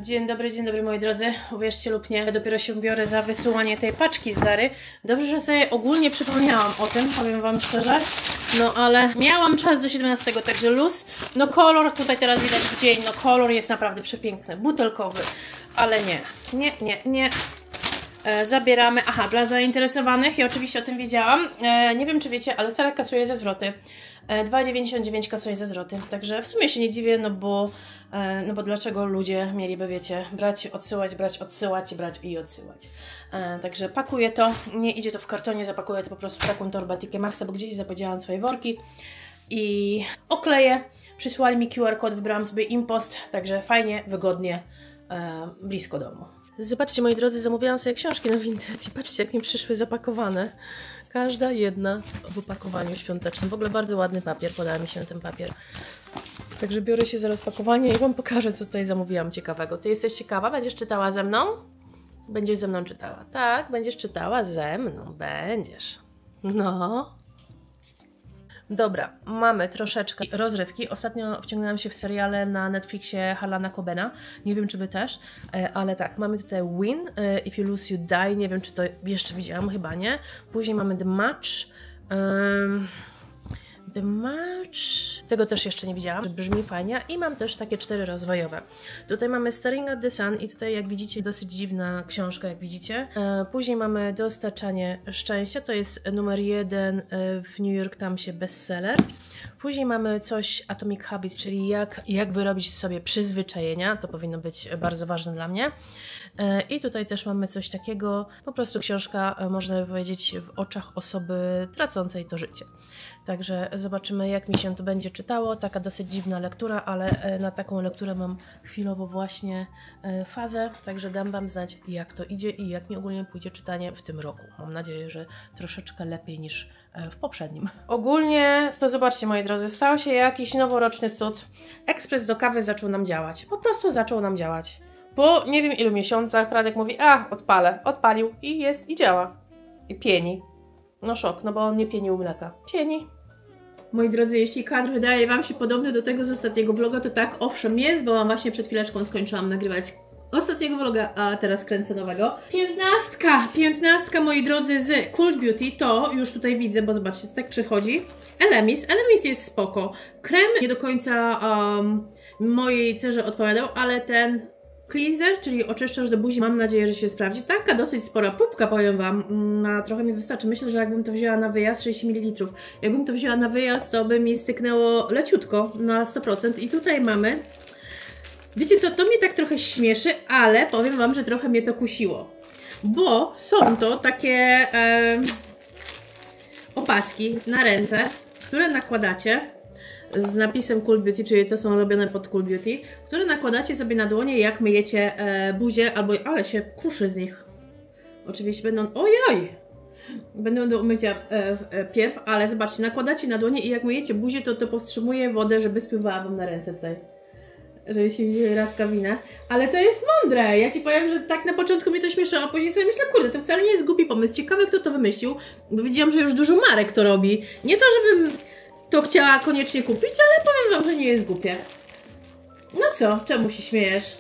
Dzień dobry moi drodzy, uwierzcie lub nie, dopiero się biorę za wysyłanie tej paczki z Zary. Dobrze, że sobie ogólnie przypomniałam o tym, powiem wam szczerze, no ale miałam czas do 17, także luz. No kolor, tutaj teraz widać w dzień, no kolor jest naprawdę przepiękny, butelkowy, ale nie. Zabieramy, aha, dla zainteresowanych, ja oczywiście o tym wiedziałam, nie wiem czy wiecie, ale Zara kasuje za zwroty. 2,99 kasuje za zwroty, także w sumie się nie dziwię, no bo dlaczego ludzie mieliby, wiecie, brać, odsyłać, brać, odsyłać, brać i odsyłać. Także pakuję to, nie idzie to w kartonie, zapakuję to po prostu w taką torbę TK Maxxa, bo gdzieś zapowiedziałam swoje worki i okleję. Przysłali mi QR kod, wybrałam sobie Impost, także fajnie, wygodnie, blisko domu. Zobaczcie moi drodzy, zamówiłam sobie książki na Vinted i patrzcie jak mi przyszły zapakowane. Każda jedna w opakowaniu świątecznym. W ogóle bardzo ładny papier, podała mi się ten papier. Także biorę się za rozpakowanie i wam pokażę, co tutaj zamówiłam ciekawego. Ty jesteś ciekawa? Będziesz czytała ze mną? Będziesz ze mną czytała. Tak, będziesz czytała ze mną. Będziesz. No. Dobra, mamy troszeczkę rozrywki. Ostatnio wciągnęłam się w seriale na Netflixie Harlana Cobena. Nie wiem, czy wy też, ale tak, mamy tutaj Win, If You Lose You Die. Nie wiem, czy to jeszcze widziałam, chyba nie. Później mamy The Match. The Match. Tego też jeszcze nie widziałam. Brzmi fajnie. I mam też takie 4 rozwojowe. Tutaj mamy Staring at the Sun i tutaj jak widzicie dosyć dziwna książka, jak widzicie. Później mamy Dostarczanie Szczęścia. To jest numer 1 w New York Timesie bestseller. Później mamy coś Atomic Habits, czyli jak wyrobić sobie przyzwyczajenia. To powinno być bardzo ważne dla mnie. I tutaj też mamy coś takiego, po prostu książka, można by powiedzieć, w oczach osoby tracącej to życie. Także zobaczymy, jak mi się to będzie czytało. Taka dosyć dziwna lektura, ale na taką lekturę mam chwilowo właśnie fazę. Także dam wam znać, jak to idzie i jak mi ogólnie pójdzie czytanie w tym roku. Mam nadzieję, że troszeczkę lepiej niż w poprzednim. Ogólnie to zobaczcie moi drodzy, stał się jakiś noworoczny cud. Ekspres do kawy zaczął nam działać. Po prostu zaczął nam działać. Po nie wiem ilu miesiącach Radek mówi, odpalę. Odpalił i jest i działa. I pieni. No szok, no bo on nie pienił mleka. Pieni. Moi drodzy, jeśli kadr wydaje wam się podobny do tego z ostatniego vloga, to tak, owszem jest, bo mam właśnie przed chwileczką skończyłam nagrywać ostatniego vloga, a teraz kręcę nowego. 15 moi drodzy z Cult Beauty, to już tutaj widzę, bo zobaczcie, tak przychodzi. Elemis jest spoko. Krem nie do końca mojej cerze odpowiadał, ale ten cleanser, czyli oczyszczacz do buzi, mam nadzieję, że się sprawdzi. Taka dosyć spora próbka, powiem wam, trochę mi wystarczy. Myślę, że jakbym to wzięła na wyjazd, 60 ml. Jakbym to wzięła na wyjazd, to by mi styknęło leciutko na 100%. I tutaj mamy, wiecie co, to mnie tak trochę śmieszy, ale powiem wam, że trochę mnie to kusiło. Bo są to takie opaski na ręce, które nakładacie z napisem Cult Beauty, czyli to są robione pod Cult Beauty, które nakładacie sobie na dłonie, jak myjecie buzię, albo, ale się kruszy z nich. Oczywiście będą, ojoj! Będą do umycia pierw, ale zobaczcie, nakładacie na dłonie i jak myjecie buzię, to powstrzymuje wodę, żeby spływała wam na ręce tutaj. Żeby się wzięły ratkawinę. Ale to jest mądre! Ja ci powiem, że tak na początku mnie to śmieszyło, a później sobie myślę, kurde, to wcale nie jest głupi pomysł. Ciekawe, kto to wymyślił, bo widziałam, że już dużo marek to robi. Nie to, żebym to chciała koniecznie kupić, ale powiem wam, że nie jest głupie. No co? Czemu się śmiejesz?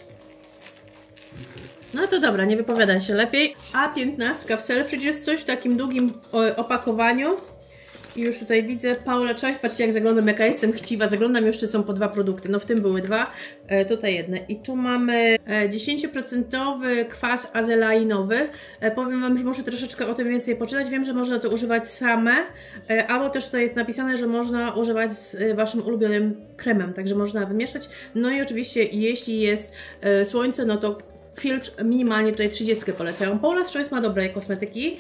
No to dobra, nie wypowiadam się lepiej. A 15 w Selfridge jest coś w takim długim opakowaniu. I już tutaj widzę Paula Choice. Patrzcie jak zaglądam, jaka jestem chciwa. Zaglądam, jeszcze są po 2 produkty. No w tym były 2, tutaj jedne. I tu mamy 10% kwas azelainowy. Powiem wam, że muszę troszeczkę o tym więcej poczytać. Wiem, że można to używać same, albo też tutaj jest napisane, że można używać z waszym ulubionym kremem. Także można wymieszać. No i oczywiście jeśli jest słońce, no to filtr minimalnie tutaj 30 polecają. Paula Choice ma dobre kosmetyki.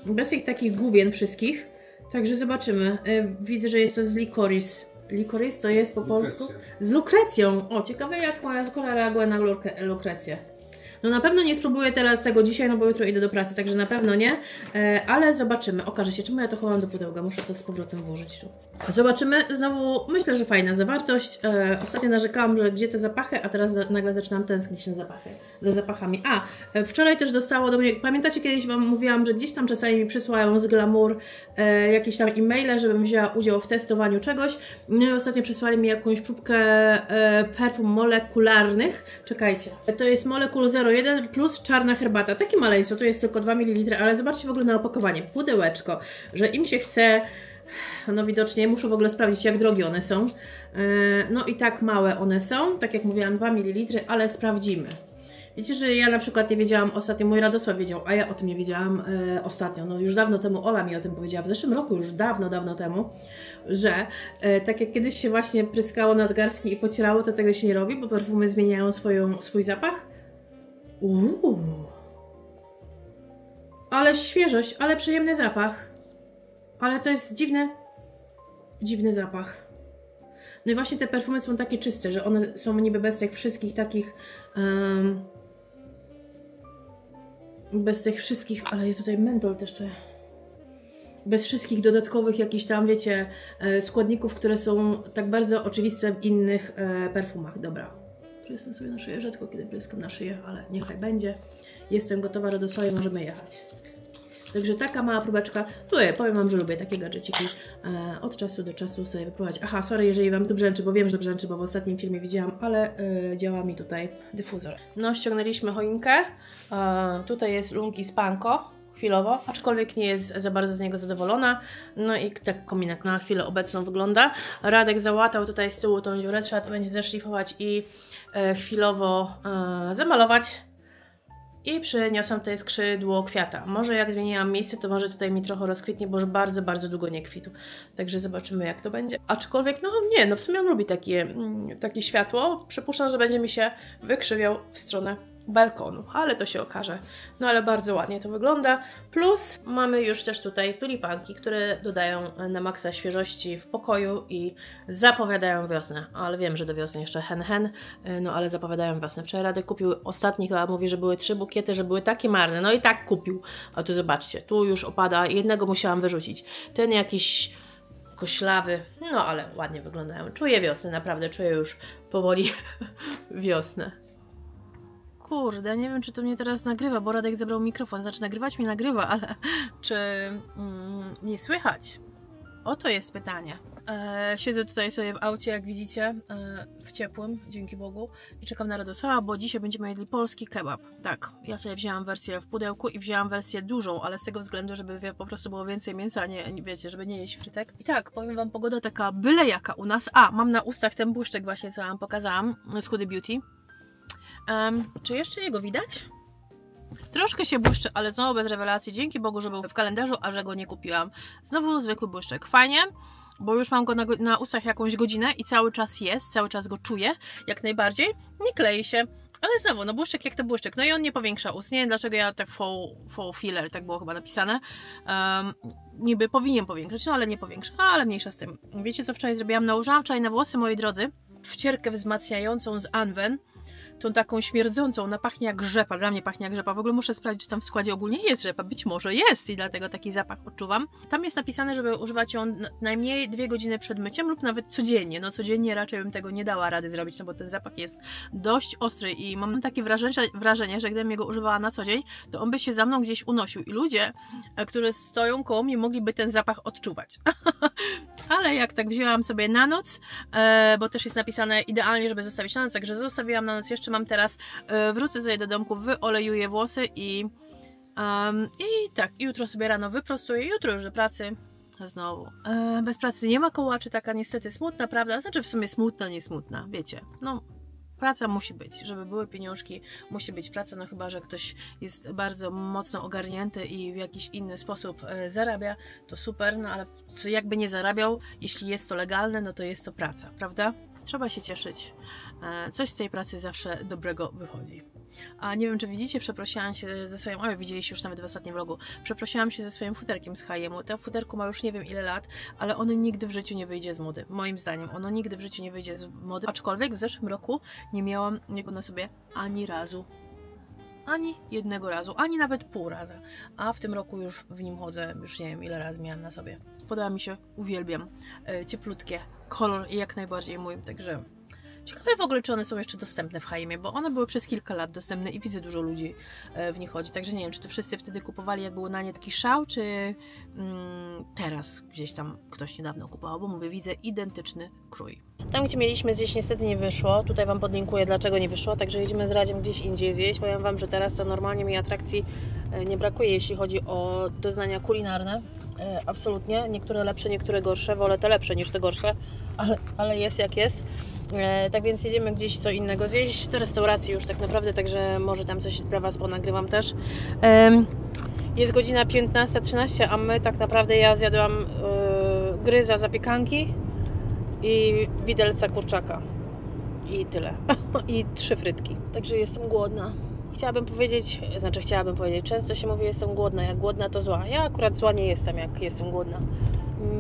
Bez tych takich główien wszystkich. Także zobaczymy. Widzę, że jest to z Licorice. Licorice to jest po polsku? Z lukrecją. O, ciekawe jak moja skóra reaguje na lukrecję. No na pewno nie spróbuję teraz tego dzisiaj, no bo jutro idę do pracy, także na pewno nie, ale zobaczymy, okaże się, czemu ja to chowam do pudełka, muszę to z powrotem włożyć tu. Zobaczymy, znowu myślę, że fajna zawartość. Ostatnio narzekałam, że gdzie te zapachy, a teraz nagle zaczynam tęsknić na zapachy, za zapachami. Wczoraj też dostało do mnie, pamiętacie, kiedyś Wam mówiłam, że gdzieś tam czasami mi przysyłają z Glamour jakieś tam e-maile, żebym wzięła udział w testowaniu czegoś. No i ostatnio przysłali mi jakąś próbkę perfum molekularnych. Czekajcie, to jest Molekul 01 plus czarna herbata. Takie maleństwo, tu jest tylko 2 ml, ale zobaczcie w ogóle na opakowanie. Pudełeczko, że im się chce, no widocznie muszę w ogóle sprawdzić, jak drogie one są. No i tak małe one są, tak jak mówiłam, 2 ml, ale sprawdzimy. Wiecie, że ja na przykład nie wiedziałam ostatnio, mój Radosław wiedział, a ja o tym nie wiedziałam ostatnio. No już dawno temu Ola mi o tym powiedziała, w zeszłym roku, już dawno temu, że tak jak kiedyś się właśnie pryskało nadgarstki i pocierało, to tego się nie robi, bo perfumy zmieniają swój zapach. Ale świeżość, ale przyjemny zapach. Ale to jest dziwny zapach. No i właśnie te perfumy są takie czyste, że one są niby bez tych wszystkich takich... bez tych wszystkich, ale jest tutaj mentol też jeszcze. Bez wszystkich dodatkowych jakichś tam, wiecie, składników, które są tak bardzo oczywiste w innych perfumach. Dobra, prysnę sobie na szyję, rzadko kiedy pryskam na szyję, ale niechaj będzie. Jestem gotowa, Radosławie, możemy jechać. Także taka mała próbeczka. Tu powiem Wam, że lubię takie gadżeciki od czasu do czasu sobie wypróbować. Aha, sorry, jeżeli Wam tu brzęczy, bo wiem, że brzęczy, bo w ostatnim filmie widziałam, ale działa mi tutaj dyfuzor. No, ściągnęliśmy choinkę. Tutaj jest Lunki Spanko, chwilowo, aczkolwiek nie jest za bardzo z niego zadowolona. No i tak kominek na chwilę obecną wygląda. Radek załatał tutaj z tyłu tą dziurę, trzeba to będzie zeszlifować i chwilowo zamalować. I przyniosłam tutaj skrzydło kwiata. Może jak zmieniłam miejsce, to może tutaj mi trochę rozkwitnie, bo już bardzo długo nie kwitł. Także zobaczymy, jak to będzie. Aczkolwiek, no nie, no w sumie on lubi takie światło. Przypuszczam, że będzie mi się wykrzywiał w stronę balkonu, ale to się okaże. No ale bardzo ładnie to wygląda. Plus mamy już też tutaj tulipanki, które dodają na maksa świeżości w pokoju i zapowiadają wiosnę. Ale wiem, że do wiosny jeszcze hen, no ale zapowiadają wiosnę. Wczoraj Radek kupił ostatni, chyba mówi, że były 3 bukiety, że były takie marne. No i tak kupił. A tu zobaczcie, tu już opada. Jednego musiałam wyrzucić. Ten jakiś koślawy, no ale ładnie wyglądają. Czuję wiosnę, naprawdę czuję już powoli wiosnę. Kurde, nie wiem, czy to mnie teraz nagrywa, bo Radek zebrał mikrofon. Znaczy nagrywać mnie nagrywa, ale czy nie słychać? Oto jest pytanie. Siedzę tutaj sobie w aucie, jak widzicie, w ciepłym, dzięki Bogu, i czekam na Radosława, bo dzisiaj będziemy jedli polski kebab. Tak, ja sobie wzięłam wersję w pudełku i wzięłam wersję dużą, ale z tego względu, żeby po prostu było więcej mięsa, a nie, wiecie, żeby nie jeść frytek. I tak, powiem Wam, pogoda taka byle jaka u nas. Mam na ustach ten błyszczek właśnie, co Wam pokazałam, z Huda Beauty. Czy jeszcze jego widać? Troszkę się błyszczy, ale znowu bez rewelacji. Dzięki Bogu, że był w kalendarzu, a że go nie kupiłam. Znowu zwykły błyszczek. Fajnie, bo już mam go na ustach jakąś godzinę i cały czas jest, cały czas go czuję, jak najbardziej. Nie klei się, ale znowu, no błyszczek jak to błyszczek. No i on nie powiększa ust. Nie wiem, dlaczego ja tak faux filler, tak było chyba napisane. Niby powinien powiększać, no ale nie powiększa. Ale mniejsza z tym. Wiecie, co wczoraj zrobiłam? Nałożyłam wczoraj na włosy, moi drodzy, wcierkę wzmacniającą z Anwen. Tą taką śmierdzącą, ona pachnie jak rzepa, dla mnie pachnie jak rzepa. W ogóle muszę sprawdzić, czy tam w składzie ogólnie jest rzepa. Być może jest i dlatego taki zapach odczuwam. Tam jest napisane, żeby używać ją najmniej 2 godziny przed myciem lub nawet codziennie. No codziennie raczej bym tego nie dała rady zrobić, no bo ten zapach jest dość ostry i mam takie wrażenie, że gdybym go używała na co dzień, to on by się za mną gdzieś unosił i ludzie, którzy stoją koło mnie, mogliby ten zapach odczuwać. Ale jak tak wzięłam sobie na noc, bo też jest napisane idealnie, żeby zostawić na noc, także zostawiłam na noc. Jeszcze mam teraz, wrócę sobie do domku, wyolejuję włosy i tak, jutro sobie rano wyprostuję, jutro już do pracy. Znowu. Bez pracy nie ma kołaczy, taka niestety smutna, prawda? Znaczy w sumie smutna, nie smutna, wiecie. No, praca musi być, żeby były pieniążki, musi być praca, no chyba, że ktoś jest bardzo mocno ogarnięty i w jakiś inny sposób zarabia, to super, no ale jakby nie zarabiał, jeśli jest to legalne, no to jest to praca, prawda? Trzeba się cieszyć. Coś z tej pracy zawsze dobrego wychodzi. A nie wiem, czy widzicie, przeprosiłam się ze swoim... O, widzieliście już nawet w ostatnim vlogu. Przeprosiłam się ze swoim futerkiem z H&M. To futerko ma już nie wiem ile lat, ale ono nigdy w życiu nie wyjdzie z mody. Moim zdaniem. Ono nigdy w życiu nie wyjdzie z mody. Aczkolwiek w zeszłym roku nie miałam niego na sobie ani razu. Ani jednego razu, ani nawet pół raza. A w tym roku już w nim chodzę, już nie wiem ile razy miałam na sobie. Podoba mi się, uwielbiam. Cieplutkie, kolor jak najbardziej mój, także... Ciekawe w ogóle, czy one są jeszcze dostępne w H&M, bo one były przez kilka lat dostępne i widzę dużo ludzi w nich chodzi, także nie wiem, czy to wszyscy wtedy kupowali, jak było na nie taki szał, czy teraz gdzieś tam ktoś niedawno kupował, bo mówię, widzę identyczny krój. Tam, gdzie mieliśmy zjeść, niestety nie wyszło, tutaj Wam podlinkuję, dlaczego nie wyszło, także jedziemy z Radziem gdzieś indziej zjeść. Powiem Wam, że teraz to normalnie mi atrakcji nie brakuje, jeśli chodzi o doznania kulinarne, absolutnie, niektóre lepsze, niektóre gorsze, wolę te lepsze niż te gorsze, ale jest jak jest. Tak więc jedziemy gdzieś co innego zjeść, do restauracji już tak naprawdę, także może tam coś dla Was ponagrywam też. Jest godzina 15:13, a my tak naprawdę, ja zjadłam gryza zapiekanki i widelca kurczaka i tyle. I 3 frytki, także jestem głodna. Chciałabym powiedzieć, często się mówi, jestem głodna, jak głodna to zła. Ja akurat zła nie jestem, jak jestem głodna.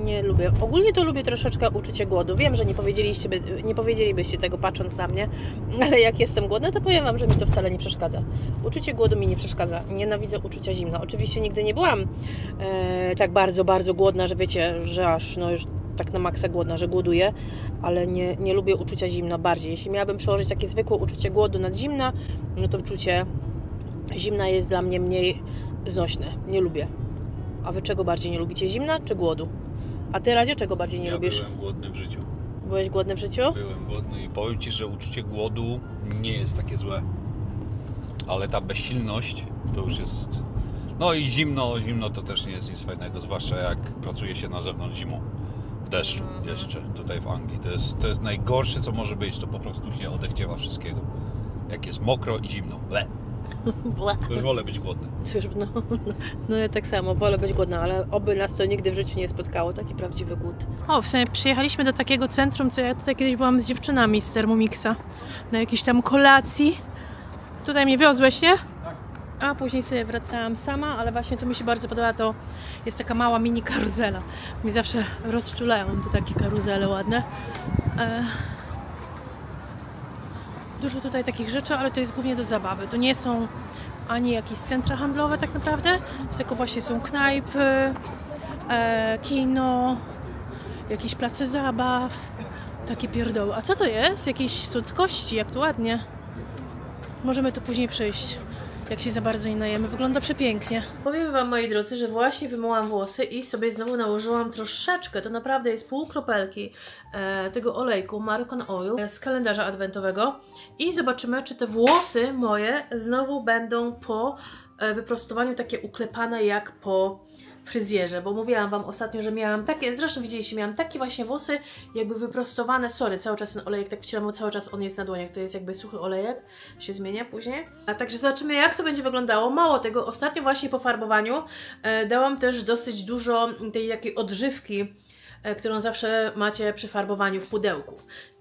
Nie lubię. Ogólnie to lubię troszeczkę uczucie głodu. Wiem, że nie powiedzielibyście tego patrząc na mnie, ale jak jestem głodna, to powiem Wam, że mi to wcale nie przeszkadza. Uczucie głodu mi nie przeszkadza. Nienawidzę uczucia zimna. Oczywiście nigdy nie byłam tak bardzo, bardzo głodna, że wiecie, że aż no już tak na maksa głodna, że głoduję, ale nie lubię uczucia zimna bardziej. Jeśli miałabym przełożyć takie zwykłe uczucie głodu nad zimna, no to uczucie zimna jest dla mnie mniej znośne. Nie lubię. A Wy czego bardziej nie lubicie? Zimna czy głodu? A Ty, Radzie, czego bardziej nie lubisz? Ja byłem głodny w życiu. Byłeś głodny w życiu? Byłem głodny i powiem Ci, że uczucie głodu nie jest takie złe. Ale ta bezsilność to już jest... No i zimno to też nie jest nic fajnego, zwłaszcza jak pracuje się na zewnątrz zimą. W deszczu jeszcze, tutaj w Anglii. To jest najgorsze, co może być. To po prostu się odechciewa wszystkiego. Jak jest mokro i zimno. To już wolę być głodny. No ja tak samo, wolę być głodna, ale oby nas to nigdy w życiu nie spotkało, taki prawdziwy głód. O, w sumie przyjechaliśmy do takiego centrum, co ja tutaj kiedyś byłam z dziewczynami z Thermomixa na jakiejś tam kolacji. Tutaj mnie wiozłeś, nie? Tak. A później sobie wracałam sama, ale właśnie to mi się bardzo podoba, to jest taka mała mini karuzela. Mnie zawsze rozczulają te takie karuzele ładne. Dużo tutaj takich rzeczy, ale to jest głównie do zabawy. To nie są ani jakieś centra handlowe tak naprawdę, tylko właśnie są knajpy, kino, jakieś place zabaw, takie pierdoły. A co to jest? Jakieś słodkości, jak tu ładnie. Możemy tu później przyjść, jak się za bardzo nie najemy. Wygląda przepięknie. Powiem Wam, moi drodzy, że właśnie wymyłam włosy i sobie znowu nałożyłam troszeczkę, to naprawdę jest pół kropelki tego olejku Marcon Oil z kalendarza adwentowego i zobaczymy, czy te włosy moje znowu będą po wyprostowaniu takie uklepane jak po fryzjerze, bo mówiłam Wam ostatnio, że miałam takie, zresztą widzieliście, miałam takie właśnie włosy jakby wyprostowane, sorry, cały czas ten olejek tak wcieram, bo cały czas on jest na dłoniach, to jest jakby suchy olejek, się zmienia później. A także zobaczymy, jak to będzie wyglądało. Mało tego, ostatnio właśnie po farbowaniu dałam też dosyć dużo tej takiej odżywki, którą zawsze macie przy farbowaniu w pudełku.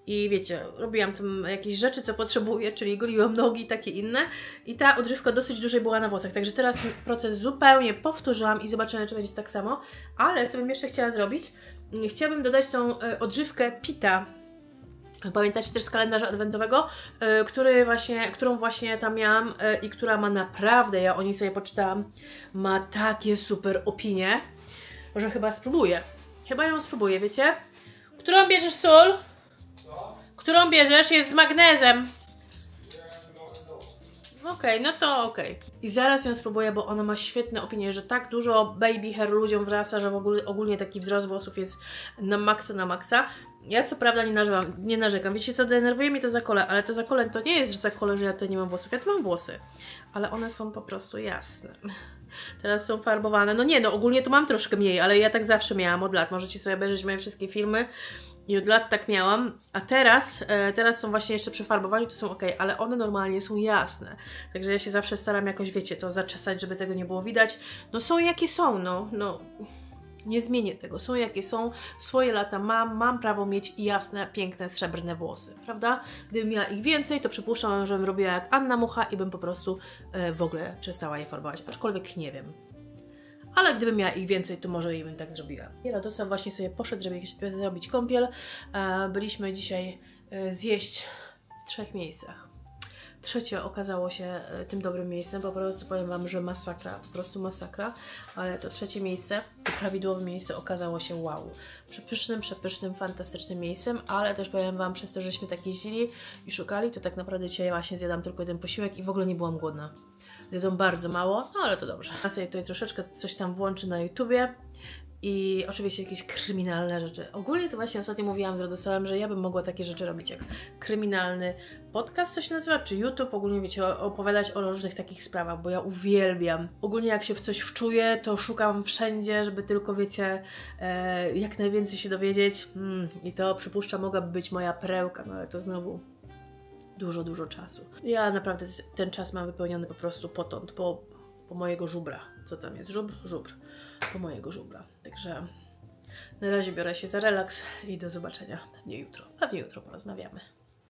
I wiecie, robiłam tam jakieś rzeczy, co potrzebuję, czyli goliłam nogi, takie inne. I ta odżywka dosyć dłużej była na włosach. Także teraz proces zupełnie powtórzyłam i zobaczymy, czy będzie tak samo. Ale co bym jeszcze chciała zrobić? Chciałabym dodać tą odżywkę Pita. Pamiętacie też z kalendarza adwentowego, którą właśnie tam miałam i która ma naprawdę, ja o niej sobie poczytałam, ma takie super opinie, że chyba spróbuję. Chyba ją spróbuję, wiecie? Którą bierzesz, sól? Którą bierzesz? Jest z magnezem. Okej, no to okej. I zaraz ją spróbuję, bo ona ma świetne opinie, że tak dużo baby hair ludziom wrasta, że w ogóle, ogólnie taki wzrost włosów jest na maksa. Ja co prawda nie narzekam. Wiecie co, denerwuje mnie to zakole, ale to zakole to nie jest zakole, że ja tutaj nie mam włosów. Ja tu mam włosy, ale one są po prostu jasne. Teraz są farbowane. No nie, no ogólnie to mam troszkę mniej, ale ja tak zawsze miałam od lat. Możecie sobie obejrzeć moje wszystkie filmy. I od lat tak miałam, a teraz są właśnie jeszcze przy farbowaniu, to są ok, ale one normalnie są jasne. Także ja się zawsze staram jakoś, wiecie, to zaczesać, żeby tego nie było widać. No są jakie są, no nie zmienię tego. Są jakie są, swoje lata mam prawo mieć jasne, piękne, srebrne włosy, prawda? Gdybym miała ich więcej, to przypuszczam, żebym robiła jak Anna Mucha i bym po prostu w ogóle przestała je farbować, aczkolwiek nie wiem. Ale gdybym miała ich więcej, to może i bym tak zrobiła. Radosław właśnie sobie poszedł, żeby zrobić kąpiel. Byliśmy dzisiaj zjeść w 3 miejscach. trzecie okazało się tym dobrym miejscem, po prostu powiem Wam, że masakra, po prostu masakra, ale to trzecie miejsce, to prawidłowe miejsce okazało się wow. Przepysznym, fantastycznym miejscem, ale też powiem Wam, przez to, żeśmy tak jeździli i szukali, to tak naprawdę dzisiaj właśnie zjadam tylko jeden posiłek i w ogóle nie byłam głodna. Zjadłam bardzo mało, no ale to dobrze. Ja sobie tutaj troszeczkę coś tam włączę na YouTubie. I oczywiście jakieś kryminalne rzeczy. Ogólnie to właśnie ostatnio mówiłam z Radosławem, że ja bym mogła takie rzeczy robić jak kryminalny podcast, co się nazywa, czy YouTube, ogólnie wiecie, opowiadać o różnych takich sprawach, bo ja uwielbiam. Ogólnie jak się w coś wczuję, to szukam wszędzie, żeby tylko, wiecie, jak najwięcej się dowiedzieć. I to, przypuszczam, mogłaby być moja perełka, no ale to znowu dużo czasu. Ja naprawdę ten czas mam wypełniony po prostu potąd, po mojego żubra. Co tam jest? Żubr. Po mojego żubra. Także na razie biorę się za relaks i do zobaczenia pewnie jutro. Pewnie jutro porozmawiamy.